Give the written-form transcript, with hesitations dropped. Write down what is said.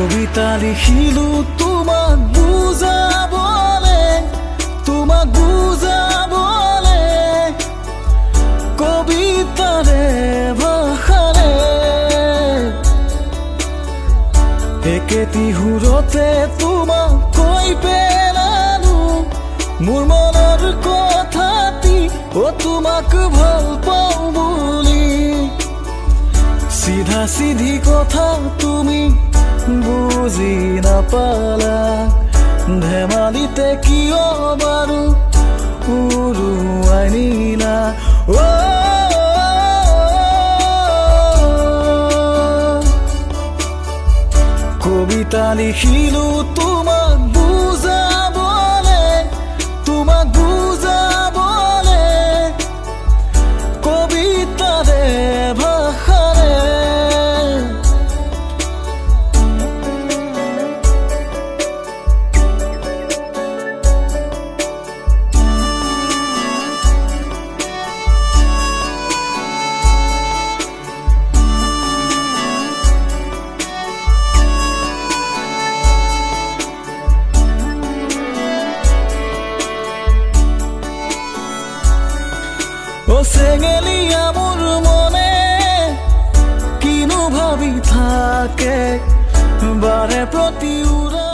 কবিতা লিখিলো তোমাক বুজাবলে কবিতাৰে ভাষাৰে একেটি সুৰতে তোমাক কৈ পেলালো মোৰ মনৰ কথাটি তোমাক ভাল পাওঁ বুলি চিধা চিধি কথা তুমি বুজি নাপালা ধেমালিতে কিয় বাৰু উৰুৱাই নিলা কবিতা লিখিলো তোমাক বুজাবলে কবিতাৰে ভাষাৰে চেঙেলীয়া মোৰ মনে কিনো ভাবি থাকে বাৰে প্ৰতি উৰা